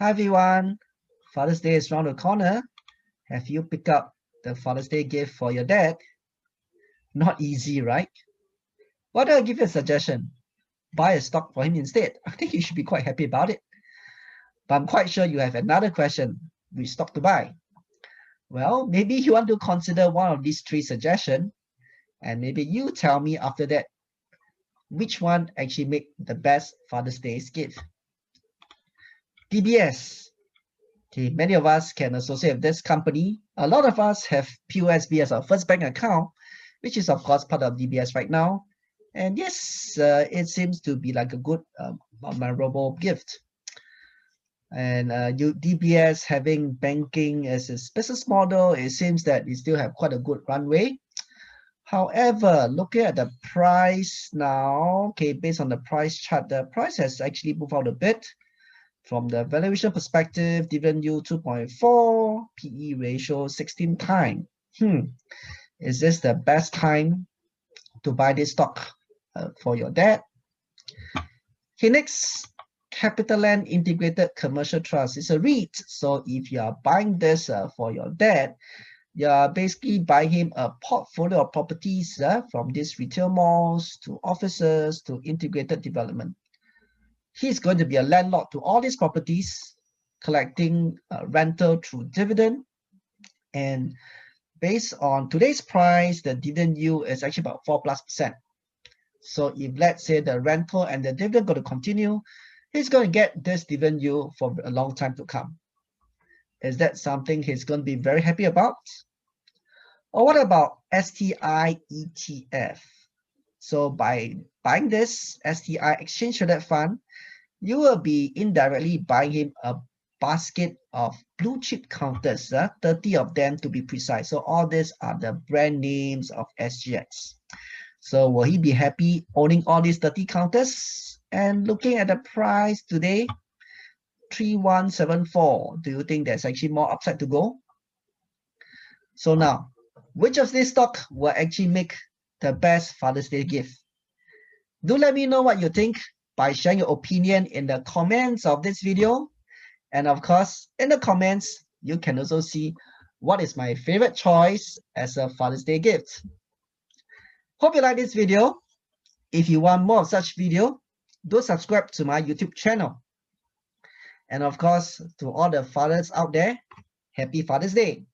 Hi everyone, Father's Day is around the corner. Have you picked up the Father's Day gift for your dad? Not easy, right? Why don't I give you a suggestion? Buy a stock for him instead. I think you should be quite happy about it. But I'm quite sure you have another question, which stock to buy. Well, maybe you want to consider one of these three suggestions, and maybe you tell me after that which one actually make the best Father's Day gift. DBS. Okay, many of us can associate with this company. A lot of us have POSB as our first bank account, which is of course part of DBS right now. And yes, it seems to be like a good, memorable gift. And DBS having banking as its business model, it seems that it still have quite a good runway. However, looking at the price now, okay, based on the price chart, the price has actually moved out a bit. From the valuation perspective, dividend yield 2.4, PE ratio 16 times. Is this the best time to buy this stock for your dad? Okay, next, CapitaLand Integrated Commercial Trust is a REIT. So if you are buying this for your dad, you are basically buying him a portfolio of properties from these retail malls to offices to integrated development. He's going to be a landlord to all these properties, collecting rental through dividend. And based on today's price, the dividend yield is actually about 4+%. So if let's say the rental and the dividend going to continue, he's going to get this dividend yield for a long time to come. Is that something he's going to be very happy about? Or what about STI ETF? So by buying this STI exchange traded fund, you will be indirectly buying him a basket of blue chip counters, 30 of them to be precise. So all these are the brand names of SGX. So will he be happy owning all these 30 counters? And looking at the price today, 3174, do you think there's actually more upside to go? So now, which of these stock will actually make the best Father's Day gift? Do let me know what you think by sharing your opinion in the comments of this video. And of course, in the comments, you can also see what is my favorite choice as a Father's Day gift. Hope you like this video. If you want more of such video, do subscribe to my YouTube channel. And of course, to all the fathers out there, happy Father's Day.